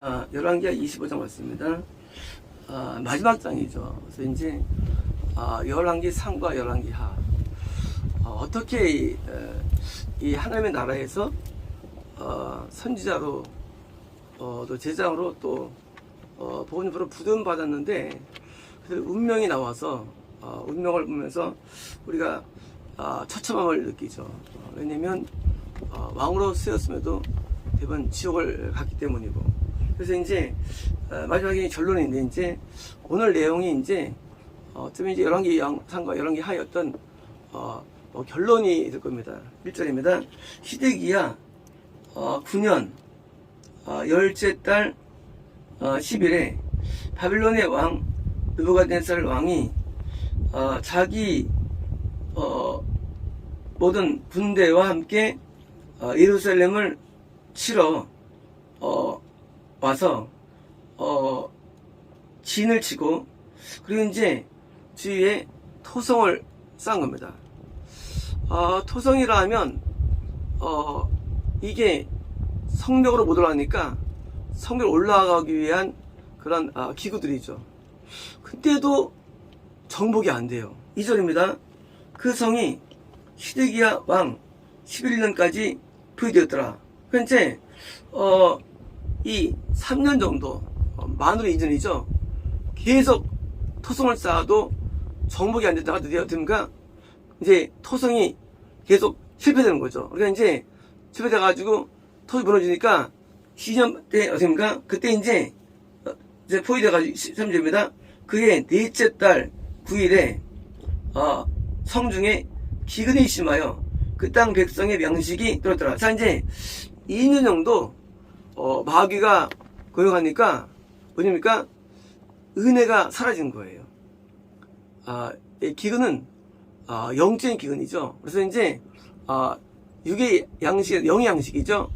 열왕기하 25장 맞습니다. 마지막 장이죠. 그래서 이제 열왕기 상과 열왕기 하 어떻게 이 하나님의 나라에서 선지자로 또 제장으로 또 복음으로 부름 받았는데 그래서 운명이 나와서 운명을 보면서 우리가 처참함을 느끼죠. 왜냐면 왕으로 쓰였음에도 대부분 지옥을 갔기 때문이고. 그래서 이제 마지막에 결론인데 이제 오늘 내용이 이제 좀 이제 열왕기 상과 열왕기 하였던 결론이 될 겁니다. 1절입니다. 시드기야 9년 열째 달 10일에 바빌론의 왕 느부갓네살 왕이 자기 모든 군대와 함께 예루살렘을 치러 와서 진을 치고 그리고 이제 주위에 토성을 쌓은 겁니다. 토성이라 하면 이게 성벽으로 못 올라가니까 성벽 올라가기 위한 그런 기구들이죠. 근데도 정복이 안 돼요. 2절입니다. 그 성이 시드기야 왕 11년까지 포위되었더라. 현재 이 3년 정도 만으로 이전이죠. 계속 토성을 쌓아도 정복이 안 됐다가 드디어 든가 이제 토성이 계속 실패되는 거죠. 그러니까 이제 실패돼가지고 토성이 무너지니까 12년 때 어떻습니까? 그때 이제 포위돼가지고 13절입니다. 그의 넷째 달 9일에 성중에 기근이 심하여 그 땅 백성의 명식이 들었더라. 자, 이제 2년 정도 마귀가 고용하니까 뭐입니까? 은혜가 사라진 거예요. 이 기근은 영적인 기근이죠. 그래서 이제 육의 양식, 영의 양식이죠.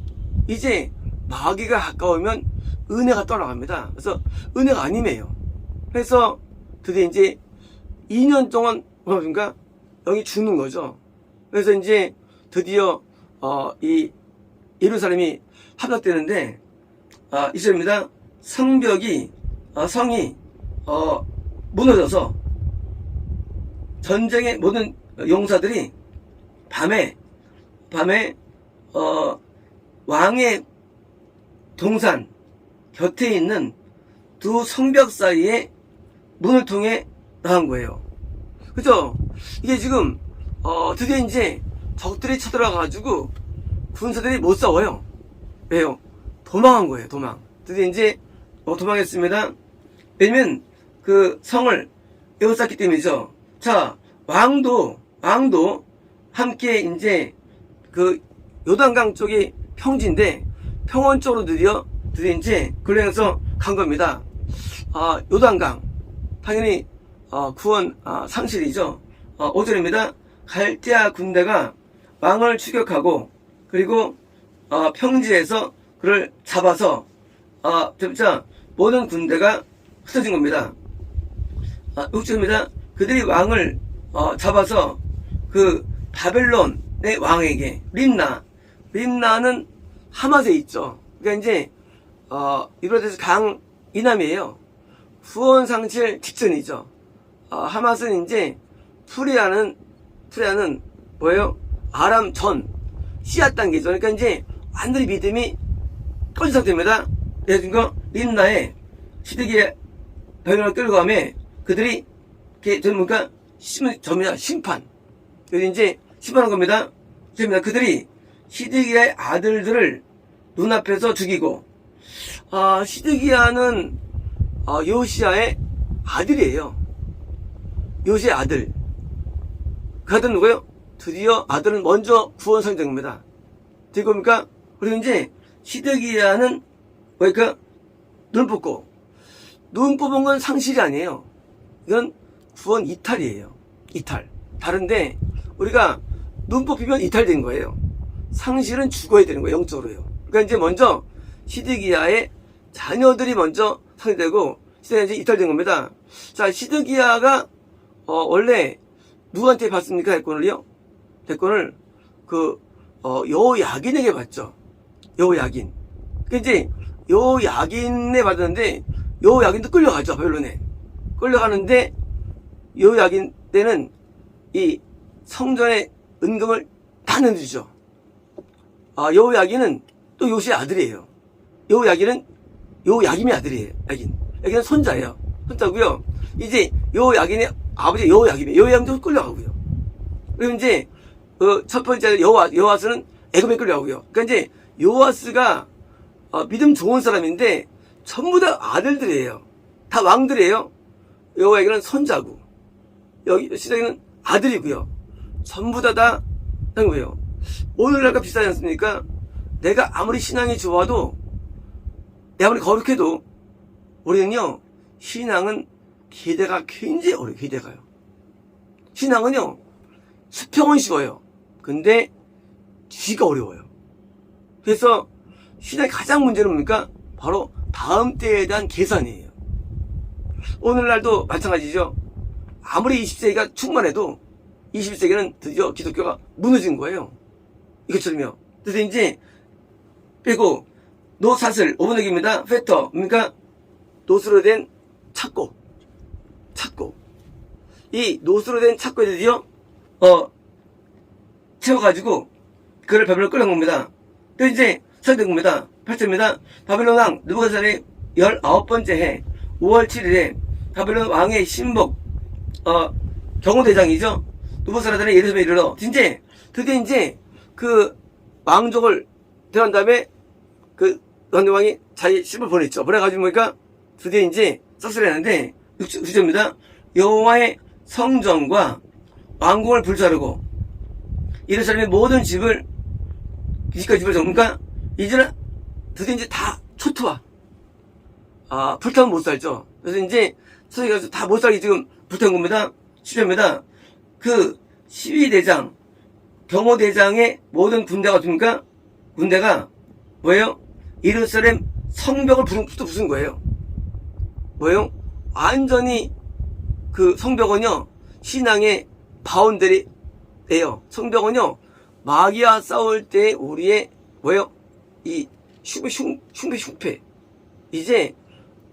이제 마귀가 가까우면 은혜가 떠나갑니다. 그래서 은혜가 아니에요. 그래서 드디어 이제 2년 동안 뭐입니까? 영이 죽는 거죠. 그래서 이제 드디어 이 예루살렘이 함락되는데 이절입니다. 성벽이 성이 무너져서 전쟁의 모든 용사들이 밤에 왕의 동산 곁에 있는 두 성벽 사이에 문을 통해 나간 거예요. 그죠? 이게 지금 드디어 이제 적들이 쳐들어가가지고 군사들이 못 싸워요. 왜요? 도망한 거예요. 도망. 드디어 이제 도망했습니다. 왜냐면 그 성을 에워쌌기 때문이죠. 자, 왕도 함께 이제 그 요단강 쪽이 평지인데 평원 쪽으로 드디어 이제 근로해서 간 겁니다. 요단강 당연히 구원 상실이죠. 5절입니다. 갈대아 군대가 왕을 추격하고 그리고 평지에서 그를 잡아서 진짜 모든 군대가 흩어진 겁니다. 6절입니다. 그들이 왕을 잡아서 그 바벨론의 왕에게 림나는 하맛에 있죠. 그러니까 이제 유브라데스 강 이남이에요. 구원 상실 직전이죠. 하맛은 이제 푸리아는 뭐예요? 아람 전 씨앗 단계죠. 그러니까 이제 완전히 믿음이 꺼진 상태입니다. 그래서 림나에 시드기야 병력을 끌고 가면 그들이 전문가 전문가 심판. 그래서 이제 심판한 겁니다. 그들이 시드기야의 아들들을 눈앞에서 죽이고 시드기야는 요시야의 아들이에요. 요시의 아들. 그 아들은 누구예요? 드디어 아들은 먼저 구원 상정입니다. 될 겁니까? 그리고 이제 시드기야는 뭐니까 눈 뽑고 눈 뽑은 건 상실이 아니에요. 이건 구원 이탈이에요. 이탈. 다른데 우리가 눈 뽑히면 이탈된 거예요. 상실은 죽어야 되는 거예요. 영적으로요. 그러니까 이제 먼저 시드기야의 자녀들이 먼저 상실되고 시드기야 이제 이탈된 겁니다. 자, 시드기야가 원래 누구한테 받습니까? 대권을요? 대권을 여호야긴에게 받죠. 여호야긴. 그 이제 요 야긴에 받았는데, 요 야긴도 끌려가죠, 바벨론에. 끌려가는데, 요 야긴 때는 이 성전의 은금을 다 내주죠. 요 야긴은 또 요시의 아들이에요. 요 야긴은 요 야김의 아들이에요. 야긴은 손자예요. 손자고요. 이제 요 야긴의 아버지 요 야김도 끌려가고요. 그리고 이제 첫 번째 여호와스는 애굽에 끌려가고요. 그러니까 이제 여호와스가 믿음 좋은 사람인데 전부 다 아들들이에요. 다 왕들이에요. 여호와에게는 손자고 여기 시작에는 아들이고요. 전부 다 거예요. 오늘날과 비슷하지 않습니까? 내가 아무리 신앙이 좋아도 내가 아무리 거룩해도 우리는요 신앙은 기대가 굉장히 어려워요. 기대가요. 신앙은요 수평은 쉬워요. 근데 쥐가 어려워요. 그래서 신앙의 가장 문제는 뭡니까? 바로 다음 때에 대한 계산이에요. 오늘날도 마찬가지죠. 아무리 20세기가 충만해도 21세기는 드디어 기독교가 무너진 거예요. 이것처럼요. 그래서 이제 그리고 노사슬 5분 얘기입니다. 페터 그러니까 노스로 된 착고 이 노스로 된 착고에 드디어 채워가지고 그를 바벨론 끌어간 겁니다. 또 이제 설된 겁니다. 8절입니다. 바벨론 왕 느부갓네살의 19번째 해 5월 7일에 바벨론 왕의 신복 경호대장이죠. 느부갓네살이 예루살렘에 이르러 드디어 이제 그 왕족을 데려간 다음에 그 왕이 자기 신을 보냈죠. 보내가지고 보니까 드디어 이제 싹쓸이 하는데 6절입니다. 여호와의 성전과 왕궁을 불사르고 예루살렘의 모든 집을 접으니까 이제는 드디어 이제 다 초토화. 불타면 못 살죠. 그래서 이제 서기가 다 못 살게 지금 불타는 겁니다. 10절입니다. 그 시위대장, 경호대장의 모든 군대가 어떻습니까? 군대가 뭐예요? 예루살렘 성벽을 부순 거예요. 뭐예요? 완전히 그 성벽은요, 신앙의 바운더리예요. 성벽은요, 마귀와 싸울 때 우리의 뭐예요? 이 흉패. 이제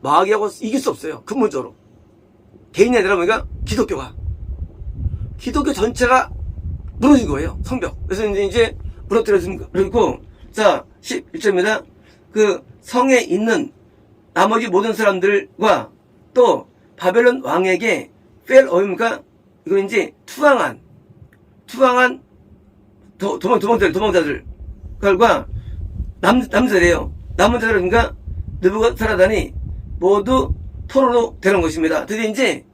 마귀하고 이길 수 없어요. 근본적으로. 개인이 아니라 뭐니까 기독교 전체가 무너진 거예요. 성벽. 그래서 이제 무너뜨려지고 자 11절입니다. 그 성에 있는 나머지 모든 사람들과 또 바벨론 왕에게 펠어입니까? 이거 이제 투항한 도망자들과 남자들이에요. 남은 자들인가 느부갓네살이 모두 포로로 되는 것입니다. 드디어 이제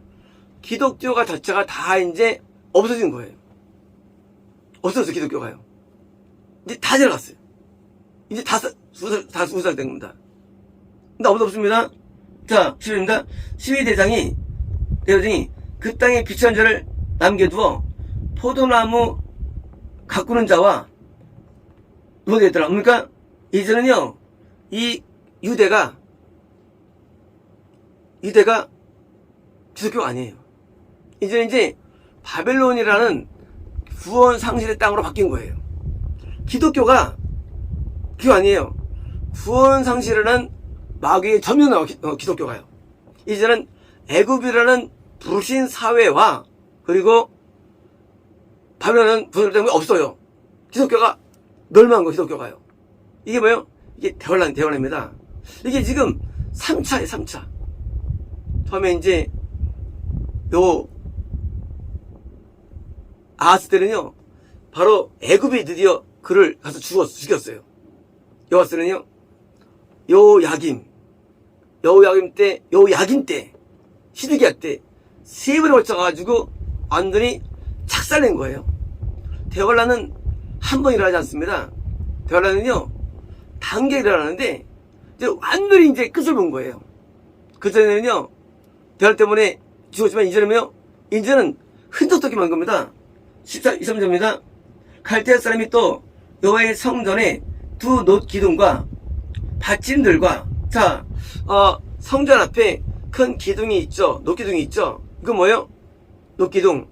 기독교가 자체가 다 이제 없어진 거예요. 없어졌어요. 기독교가요. 이제 다 내려갔어요. 이제 다 수살된 겁니다. 근데 아무도 없습니다. 자, 10절입니다. 시위대장이 그 땅에 비천한 자를 남겨두어 포도나무 가꾸는 자와 누가 되겠더라. 그러니까 이제는요 이 유대가 기독교가 아니에요. 이제는 이제 바벨론이라는 구원 상실의 땅으로 바뀐 거예요. 기독교가 그거 아니에요. 구원 상실을 마귀의 점유나와 기독교가요. 이제는 애굽이라는 불신 사회와 그리고 바벨론은 분열 때문에 없어요. 기독교가 멸망한 거 기독교가요. 이게 뭐예요? 이게 대환란입니다. 이게 지금 3차예요. 3차. 처음에 이제 요 아하스 때는요 바로 애굽이 드디어 그를 가서 죽였어요. 여호와스는요 요야김 때 시드기야 때 세 번에 걸쳐가지고 완전히 착살낸 거예요. 대환란은 한 번 일어나지 않습니다. 대환란은요 단계 일어나는데 이제 완전히 이제 끝을 본 거예요. 그 전에는요 대환란 때문에 죽었지만 이제는 흔적도 만 겁니다. 13절입니다. 갈대아 사람이 또 여호와의 성전에 두 놋기둥과 받침들과 성전 앞에 큰 기둥이 있죠. 놋기둥이 있죠. 이건 뭐예요? 놋기둥.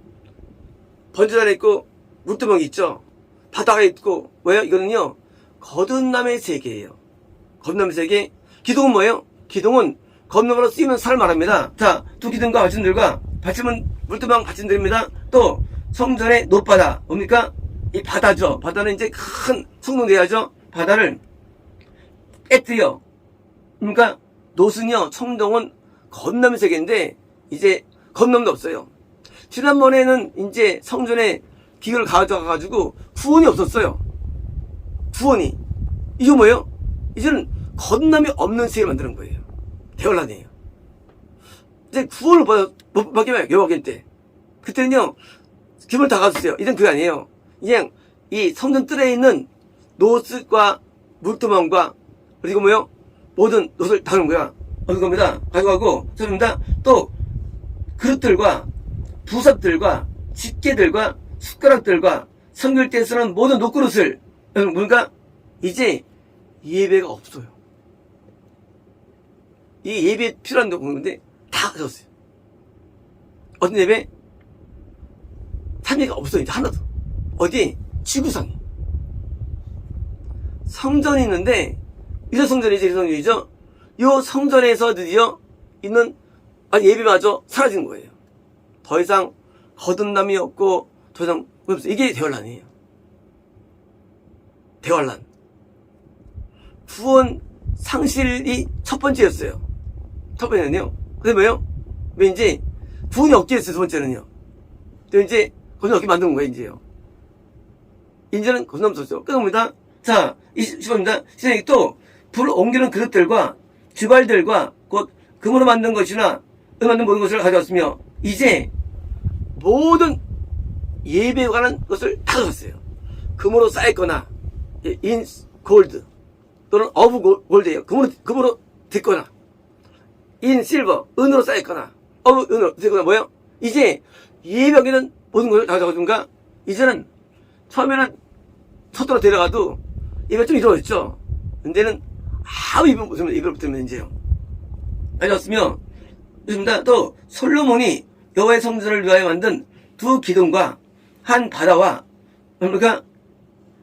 번제단에 있고 물두멍이 있죠. 바다가 있고 뭐예요? 이거는요 거듭남의 세계예요. 거듭남의 세계. 기둥은 뭐예요? 기둥은 건너가로 쓰이는 산을 말합니다. 자, 두 기둥과 받침들과 받침은 물두방 받침들입니다. 또 성전의 높바다 뭡니까? 이 바다죠. 바다는 이제 큰 성동돼야죠. 바다를 깨뜨려. 그러니까 노선이요, 청동은 건너면 세계인데 이제 건너도 없어요. 지난번에는 이제 성전에 기계를 가져가가지고 구원이 없었어요. 구원이. 이게 뭐예요? 이제는 건남이 없는 세계를 만드는 거예요. 대환란이에요. 이제 구원을 못 받게 여호와께 때. 그때는요, 기분을 다 가졌어요. 이젠 그게 아니에요. 그냥 이 성전 뜰에 있는 노스과 물두멍과 그리고 뭐요? 모든 노스를 다 넣은 거야. 어느 겁니다. 가져가고, 저입니다. 또 그릇들과 부삽들과 집게들과 숟가락들과 성결대에 쓰는 모든 녹그릇을, 그러니까 이제 예배가 없어요. 이 예배에 필요한 건데 다 가졌어요. 어떤 예배? 참여가 없어요. 이제 하나도. 어디? 지구상에. 성전이 있는데, 이런 성전이죠. 이런 성전이죠. 이 성전에서 드디어 있는 예배마저 사라진 거예요. 더 이상 거듭남이 없고 더 이상 없어요. 이게 대환란이에요. 대환란. 구원 상실이 첫 번째였어요. 첫 번째는요. 근데 뭐예요? 왠지 구원이 없게 했어요. 두 번째는요. 또 이제 거듭남 없게 만든 거예요. 이제요. 이제는 거듭남 없었죠. 끝납니다. 자, 20번입니다. 시작이 또 불을 옮기는 그릇들과 주발들과 곧 금으로 만든 것이나 을 만든 모든 것을 가져왔으며 이제 모든 예배에 관한 것을 다 가졌어요. 금으로 쌓였거나 인 골드 또는 어브 골드예요. 금으로 듣거나 인 실버 은으로 쌓였거나 어브 은으로 듣거나 뭐예요? 이제 예배에는 모든 것을 다 가져가든가 이제는 처음에는 첫도로 데려가도 예배가 좀 이루어졌죠. 근데는 아무 예배를 못하면 이제요. 가져왔으며 그렇습니다. 또 솔로몬이 여호와의 성전을 위하여 만든 두 기둥과 한 바다와 그러니까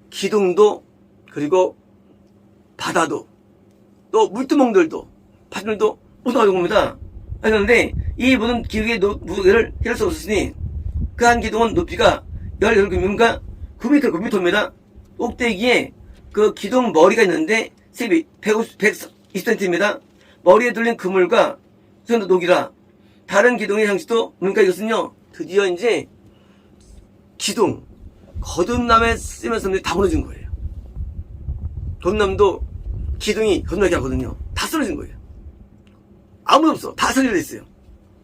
기둥도 그리고 바다도 또 물두멍들도 바들도 모두 가져온 겁니다. 그런데 이 모든 기둥의 무게를 뗄 수 없으시니 그 한 기둥은 높이가 18규모인가 9m입니다. 꼭대기에 그 기둥 머리가 있는데 120cm입니다. 머리에 둘린 그물과 수현도 녹이라. 다른 기둥의 형식도 그러니까 이것은요 드디어 이제 기둥 거듭남에 쓰면서 다 무너진 거예요. 거듭남도 기둥이 거듭나게 하거든요. 다 쓰러진 거예요. 아무도 없어. 다 설계되어 있어요.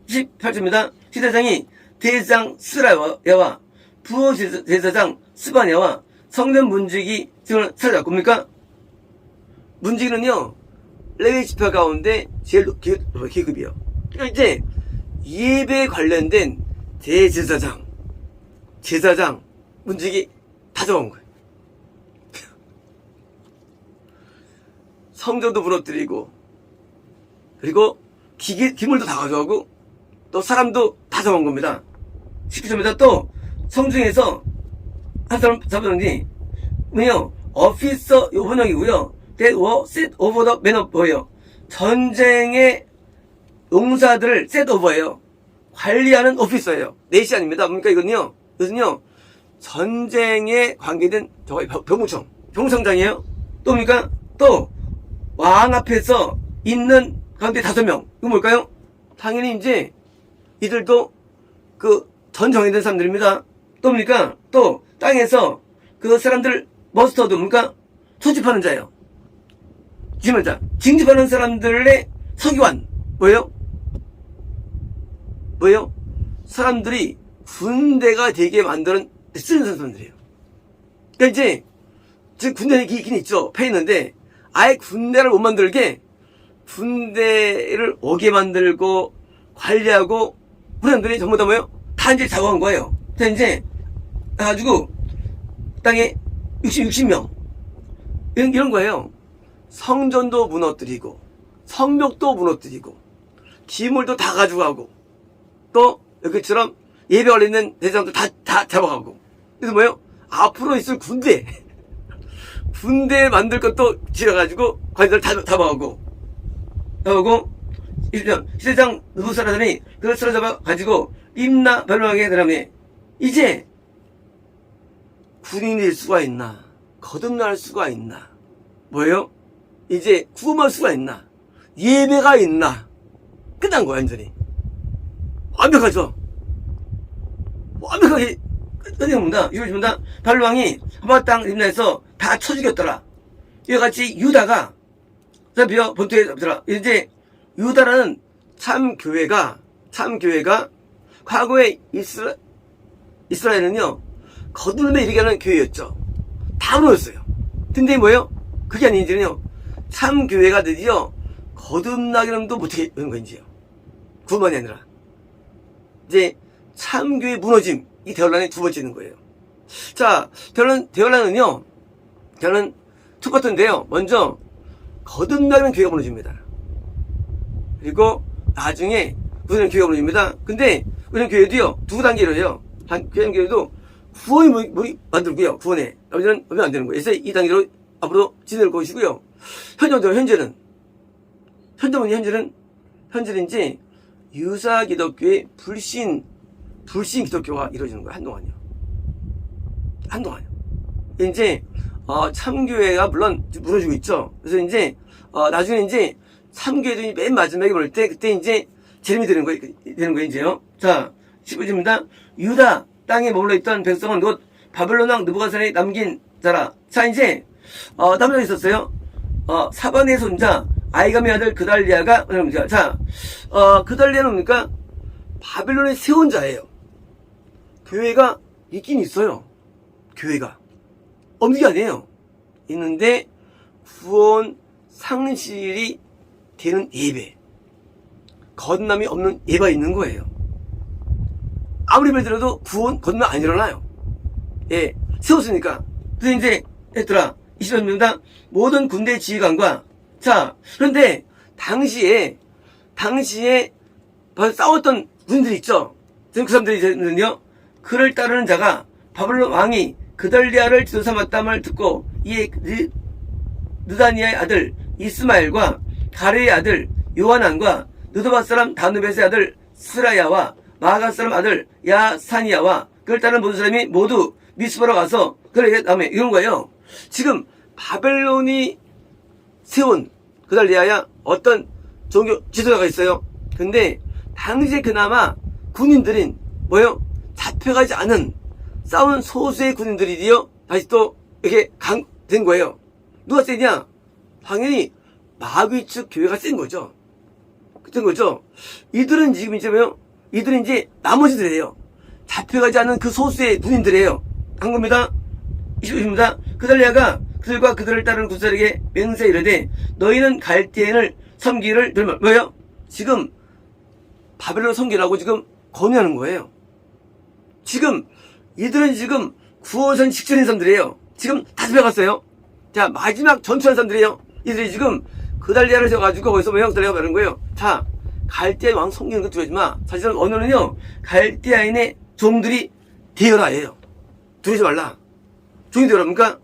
18절입니다. 시대장이 대제사장 스라야와 부호제사장 스바냐와 성전 문지기 등을 사로잡고 뭡니까? 문지기는요 레위 지파 가운데 제일 계급이요. 그러니까 이제 예배에 관련된 대제사장, 제사장, 문지기 다 잡아온 거예요. 성전도 무너뜨리고 그리고 기물도 다 가져가고 또 사람도 다 잡아온 겁니다. 19절입니다. 또 성중에서 한 사람 잡았는지 뭐요? 어피서 요 번역이고요. That were set over the men of war예요. 전쟁의 용사들을 set over예요. 관리하는 오피서예요. 넷이 아닙니다. 그러니까 이것은요 전쟁에 관계된 병무청장이에요. 또 뭡니까? 또 왕 앞에서 있는 가운데 5명. 이거 뭘까요? 당연히 이제 이들도 그 전 정해진 사람들입니다. 또 뭡니까? 또 땅에서 그 사람들 머스터드 뭡니까? 소집하는 자예요. 징집자. 징집하는 사람들의 서기관. 뭐예요? 사람들이 군대가 되게 만드는 쓰는 사람들이에요. 그러니까 이제 지금 군대는 있긴 있죠. 패 있는데 아예 군대를 못 만들게 군대를 오게 만들고 관리하고 그런 사람들이 전부 다 뭐예요? 다 이제 작업한 거예요. 자 이제 가지고 땅에 60명 이런 거예요. 성전도 무너뜨리고 성벽도 무너뜨리고 기물도 다 가져가고 또 여기처럼 예배 올리는 대장도 다 잡아가고 그래서 뭐예요? 앞으로 있을 군대 만들 것도 지어가지고 관리들 다 잡아가고 나오고 1편 시대장 느부사라더니 그를 쓰러잡아 가지고 림나 변호하게 되라며 이제 군인이 될 수가 있나? 거듭날 수가 있나? 뭐예요? 이제 구원할 수가 있나? 예배가 있나? 끝난 거야 완전히. 완벽하죠? 완벽하게 끝냅니다. 이걸 줍니다. 발로왕이 하마 땅 림나에서 다 쳐 죽였더라. 이와 같이 유다가 비어 본토에 잡더라. 이제 유다라는 참 교회가 과거에 이스라엘은요 거듭남에 이르게 하는 교회였죠. 다 무너졌어요. 근데 뭐예요? 그게 아니지요. 참 교회가 드디어 거듭나기는도 못하게 되는 거인지요. 구원만이 아니라 이제 참 교회 무너짐 이 대열란의 두 번째는 거예요. 자, 대열란은요 똑같은데요. 먼저 거듭나는 교회가 무너집니다. 그리고 나중에 우리는 교회가 무너집니다. 근데 우리는 교회도요 두 단계로 해요. 교회도 구원이 만들고요. 구원에 나머지는 하면 안 되는 거예요. 그래서 이 단계로 앞으로 지낼 것이고요. 현재는 이제 유사 기독교의 불신 기독교가 이루어지는 거예요. 한동안요. 이제 참교회가 물론 무너지고 있죠. 그래서 이제 나중에 이제 참교회도 맨 마지막에 볼 때 그때 이제 재림이 되는 거예요 이제요. 자, 15절입니다. 유다 땅에 머물러 있던 백성은 곧 바벨론 왕 느부갓네살이 남긴 자라. 자, 이제 다음 장에 있었어요. 사반의 손자 아이감의 아들 그달리아가 자, 그달리아는 뭡니까? 바벨론의 세운 자예요. 교회가 있긴 있어요. 교회가 없는 게 아니에요. 있는데 구원 상실이 되는 예배, 거듭남이 없는 예배가 있는 거예요. 아무리 말들어도 거듭남 안 일어나요. 예, 세웠으니까. 그래서 이제 했더라. 20절입니다. 모든 군대 지휘관과 자, 그런데 당시에 싸웠던 군인들이 있죠. 그 사람들이는요, 그를 따르는 자가 바벨론 왕이 그달리아를 지도 삼았담을 듣고 이에 느다니아의 아들 이스마엘과 가레의 아들 요하난과 느도밧 사람 다누벳의 아들 스라야와 마아가 사람 아들 야사니아와 그를 따르는 모든 사람이 모두 미스바로 가서 그에게 다음에 이런 거예요. 지금 바벨론이 세운 그달리아야 어떤 종교 지도자가 있어요. 근데 당시에 그나마 군인들인 뭐요? 잡혀가지 않은 싸운 소수의 군인들이요 다시 또 이렇게 된 거예요. 누가 세냐? 당연히 마귀 측 교회가 센 거죠. 이들은 지금 이제 뭐요? 이들은 이제 나머지들이에요. 잡혀가지 않은 그 소수의 군인들이에요. 한 겁니다. 25입니다. 그달리아가 그들과 그들을 따르는 군사에게 맹세 이르되 너희는 갈대인을 섬기를 들면 뭐예요? 지금 바벨론 섬기라고 지금 권유하는 거예요. 지금 이들은 지금 구원선 직전인 사람들이에요. 지금 다 잡혀갔어요. 자, 마지막 전투한 사람들이에요. 이들이 지금 그달리아를 세워가지고 거기서 뭐 형들이라고 말하는 거예요. 자, 갈대아 왕 섬기는 거 두려워하지 마. 사실은 언어는요 갈대아인의 종들이 되어라예요. 두려워하지 말라. 종이 되어라니까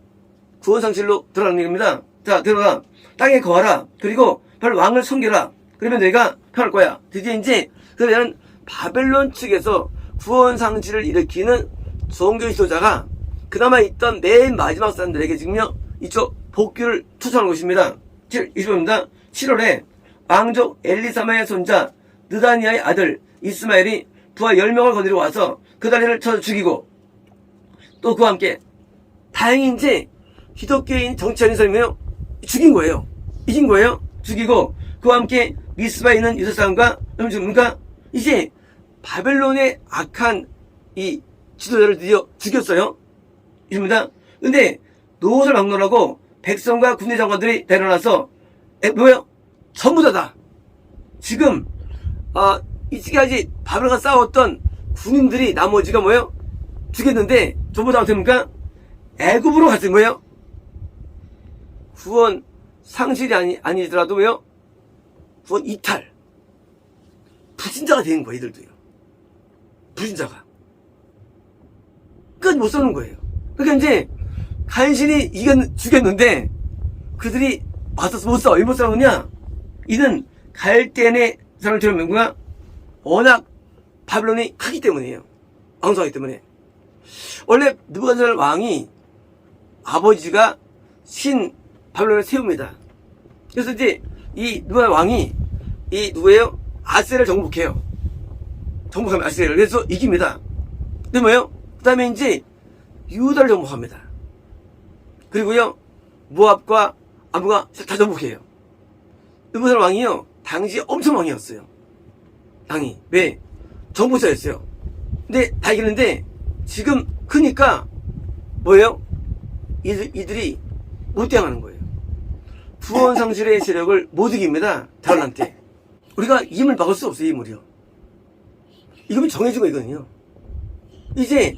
구원상실로 들어가는 얘기입니다. 자, 들어가 땅에 거하라. 그리고 바로 왕을 섬겨라. 그러면 너희가 편할 거야. 드디어 이제 그러면 바벨론 측에서 구원상실을 일으키는 종교 지도자가 그나마 있던 맨 마지막 사람들에게 지금요 이쪽 복귀를 투서하는 것입니다. 20절입니다. 7월에 왕족 엘리사마의 손자 느다니아의 아들 이스마엘이 부하 10명을 거느리고 와서 그달리아를 쳐 죽이고 또 그와 함께 다행히 이제 기독교인 정치하는 사람이요 죽인 거예요. 이긴 거예요. 죽이고 그와 함께 미스바에 있는 유다 사람과 그러니까 이제 바벨론의 악한 이 지도자를 드디어 죽였어요. 입니다. 근데 노옷을 막론하고 백성과 군대 장관들이 내려나서 뭐예요? 전부 다다. 지금 이때까지 바벨론과 싸웠던 군인들이 나머지가 뭐예요? 죽였는데 전부 다 어떻게 합니까? 애굽으로 갔어요. 뭐예요? 구원 상실이 아니더라도 뭐예요? 구원 이탈. 불신자가 되는 거예요. 이들도요. 불신자가. 끝 못 쏘는 거예요. 그러니까 이제 간신히 죽였는데 그들이 맞서서 못 싸워. 왜 못 싸우느냐? 이는 갈대안의 사람을 들어오는 이유가 워낙 바빌론이 크기 때문이에요. 왕성하기 때문에. 원래 느부갓네살 왕이 아버지가 신 바빌론을 세웁니다. 그래서 이제 이 느부갓네살 왕이 이 누구예요? 아세를 정복해요. 정복하면 아세를. 그래서 이깁니다. 근데 뭐예요? 그 다음에 이제 유다를 정복합니다. 그리고요, 모압과 암몬과 다 정복해요. 느부갓네살 왕이요, 당시 엄청 왕이었어요. 당이. 왜? 정복자였어요. 근데 다 이기는데, 지금 크니까, 뭐예요? 이들이 못 대항하는 거예요. 부원상실의 세력을 못 이깁니다. 다른한테. 우리가 힘을 막을 수 없어요, 힘을요. 이거는 정해진 거거든요. 이제,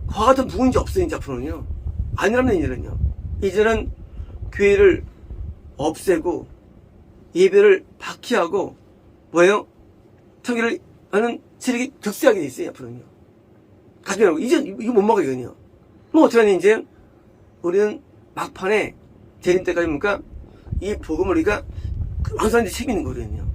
그와 같은 부분이 없어요, 이제 앞으로는요. 아니라면 이제는요. 이제는 교회를 없애고, 예배를 박해하고, 뭐예요? 통일을 하는 세력이 득세하게 돼 있어요, 앞으로는요. 가슴이라고. 이제 이거 못 막아요, 뭐 어떻게 하니, 이제? 우리는 막판에 재림 때까지 뭡니까? 이 복음을 우리가 왕성한테 책임있는 거거든요.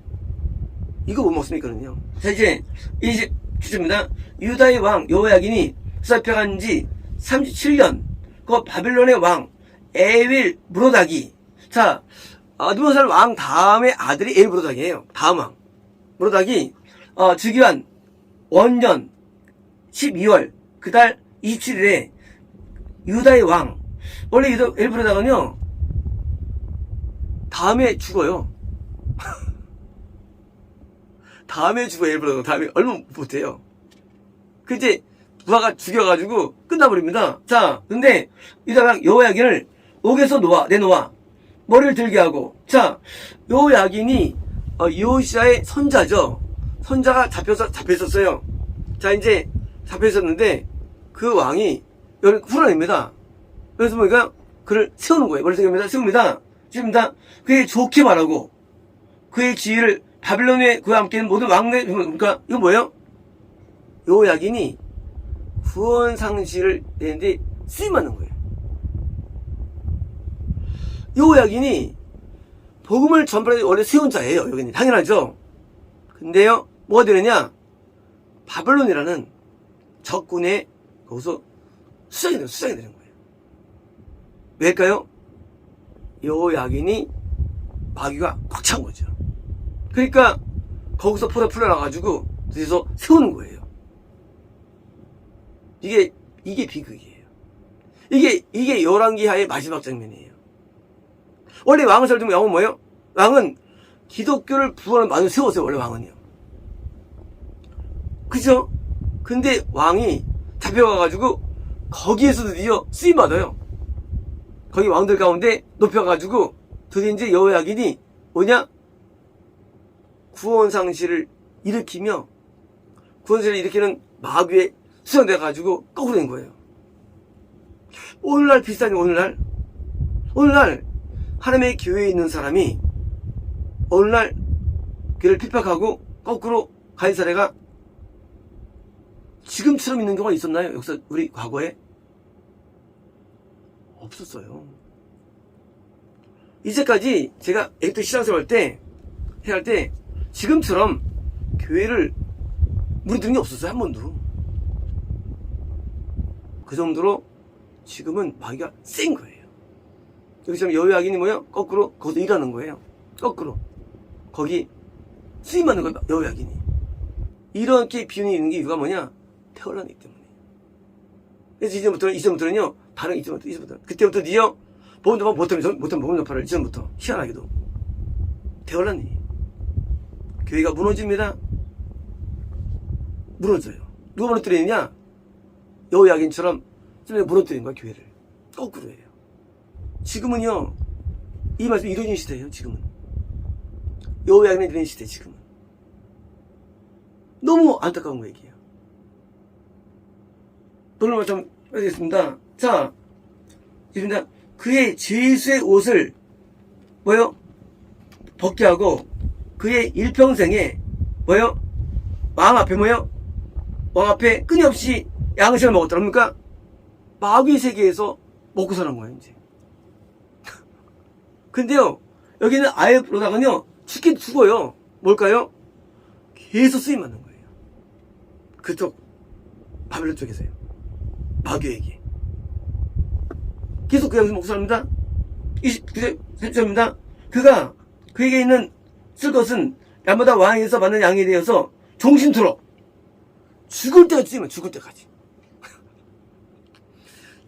이거 못 먹습니까는요. 자, 이제 27주입니다. 유다의 왕 여호야긴이 수사평한 지 37년, 그 바빌론의 왕 에윌 무로닥이, 자, 느부갓네살 왕 다음의 아들이 에윌 무로닥이에요. 다음 왕. 무로닥이, 즉위한 원년 12월, 그달 27일에 유다의 왕, 원래 에윌 무로닥은요, 다음에 죽어요. 다음에 죽어요, 에윌 무로닥은. 다음에 얼마 못해요. 그 이제, 부하가 죽여가지고 끝나버립니다. 자, 근데 유다 왕 여호야긴을 옥에서 내놓아 머리를 들게 하고, 자, 여호야긴이 요시야의 손자죠. 손자가 잡혀있었어요. 자, 이제 잡혀있었는데 그 왕이 여를 풀어냅니다. 그래서 뭐니까 그를 세우는 거예요. 머리를 세웁니다. 그에 좋게 말하고 그의 지위를 바빌론에 그와 함께는 모든 왕래, 그러니까 이거 뭐예요? 여호야긴이 구원상시를 내는데 쓰임받는 거예요. 여호야긴이 복음을 전파하는 원래 세운 자예요. 여기는 당연하죠. 근데요, 뭐가 되느냐? 바벨론이라는 적군의 거기서 수장이 되는 거예요. 왜일까요? 여호야긴이 마귀가 꽉 찬 거죠. 그러니까 거기서 포로 풀어나가지고 그래서 세우는 거예요. 이게 비극이에요. 이게 열왕기하의 마지막 장면이에요. 원래 왕을 설득하면 왕은 뭐예요? 왕은 기독교를 부활하는 만을 세웠어요, 원래 왕은요. 그죠? 근데 왕이 잡혀가가지고 거기에서 드디어 쓰임받아요. 거기 왕들 가운데 높여가지고 드디어 이제 여호야긴이 뭐냐? 구원상시를 일으키며 구원상시를 일으키는 마귀의 수장돼가지고 거꾸로 된 거예요. 오늘날 비슷하니 오늘날 하나님의 교회에 있는 사람이 오늘날 교회를 핍박하고 거꾸로 간 사례가 지금처럼 있는 경우가 있었나요? 역사 우리 과거에? 없었어요. 이제까지 제가 애국도 신앙생활 할 때 지금처럼 교회를 무너뜨린 게 없었어요. 한 번도. 그 정도로 지금은 마귀가 센 거예요. 여기서 여호야긴이 뭐예요? 거꾸로 거기서 일하는 거예요. 거꾸로 거기 쓰임받는 거예요. 여호야긴이. 이렇게 비운이 있는 게 이유가 뭐냐? 태어나기 때문에. 그래서 이제부터는요, 다른 이제부터 그때부터 니요 보험전파 못하면 보험전파를 이전부터 희한하게도 태어나니 교회가 무너집니다. 무너져요. 누가 무너뜨리느냐? 여호야긴처럼 무너뜨리는 거야, 교회를. 거꾸로 해요. 지금은요, 이 말씀이 이루어진 시대예요, 지금은. 여호야긴이 되는 시대, 지금은. 너무 안타까운 거 얘기예요. 오늘 좀 해드리겠습니다. 자, 있습니다. 그의 죄수의 옷을 뭐요? 벗게 하고 그의 일평생에 뭐요? 왕 앞에 뭐요? 왕 앞에 끊임없이 양식을 먹었다. 그럽니까? 마귀의 세계에서 먹고 사는 거예요, 이제. 근데요, 여기는 아예 로다가요, 죽어요. 뭘까요? 계속 쓰임 받는 거예요. 그쪽 바벨론 쪽에서요. 마귀에게. 계속 그 양심 목사입니다. 29절 30절입니다. 그가 그에게 있는 쓸 것은 야마다 왕에서 받는 양에 대해서 종신토록 죽을 때까지 쓰면 죽을 때까지.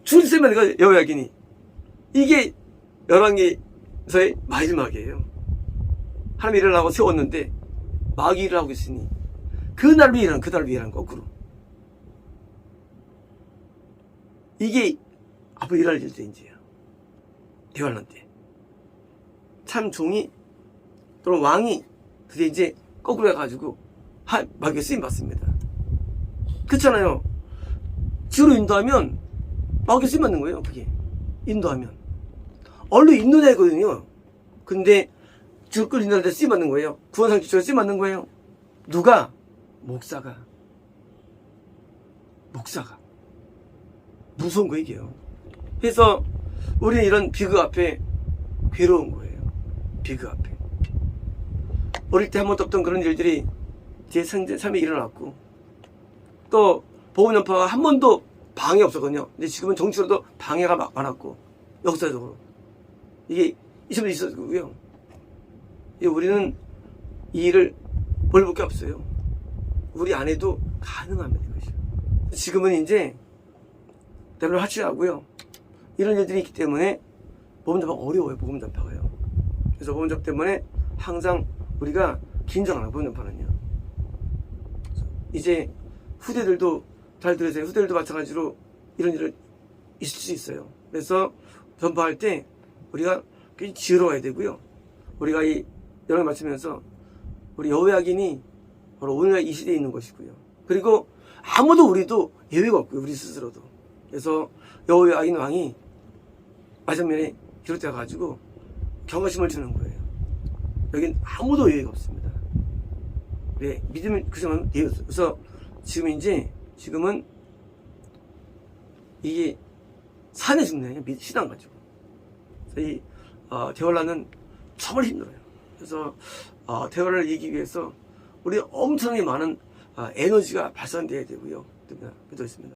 죽을 때만 내가 여호야긴이. 이게 열왕기서의 마지막이에요. 하나님 일을 하고 세웠는데 마귀 일을 하고 있으니 그날을 위해라는 그날을 위해라는 거꾸로. 이게 앞으로 일할 일들인지요. 대환란 때. 참 종이 또는 왕이 드디어 이제 거꾸로 해가지고 마귀에 쓰임 받습니다. 그렇잖아요. 주로 인도하면 마귀에 쓰임 받는 거예요. 그게 인도하면 원래 인도자이거든요. 근데 주를 인도할 때 쓰임 받는 거예요. 구원상주처럼 쓰임 받는 거예요. 누가? 목사가 무서운 거 이게요. 그래서 우리는 이런 비극 앞에 괴로운 거예요. 비극 앞에. 어릴 때 한 번도 없던 그런 일들이 제 삶에 일어났고, 또 보험 전파가 한 번도 방해 없었거든요. 근데 지금은 정치로도 방해가 많았고, 역사적으로 이게 있으면 있었고요. 우리는 이 일을 벌볼 게 없어요. 우리 안에도 가능합니다. 이것이. 지금은 이제 대부분 하치하고요. 이런 일들이 있기 때문에 보험 전파가 어려워요. 보험 전파가요. 그래서 보험 전파 때문에 항상 우리가 긴장하는 보험 전파는요. 이제 후대들도 잘 들으세요. 후대들도 마찬가지로 이런 일을 있을 수 있어요. 그래서 전파할 때 우리가 굉장히 지혜로워야 되고요. 우리가 이 여러 번 말씀하면서 우리 여호야긴이 바로 오늘날 이 시대에 있는 것이고요. 그리고 아무도 우리도 예외가 없고요. 우리 스스로도. 그래서 여호야긴 왕이 마지막에 기록되어 가지고 경각심을 주는 거예요. 여긴 아무도 예외가 없습니다. 네, 믿음을 그저만 예외였어요. 그래서 지금은 이게 산에 죽는 게 시당 가지고. 그래서 이 대월란은 정말 힘들어요. 그래서 대월란을 이기기 위해서 우리 엄청나게 많은 에너지가 발산돼야 되고요. 믿어 있습니다.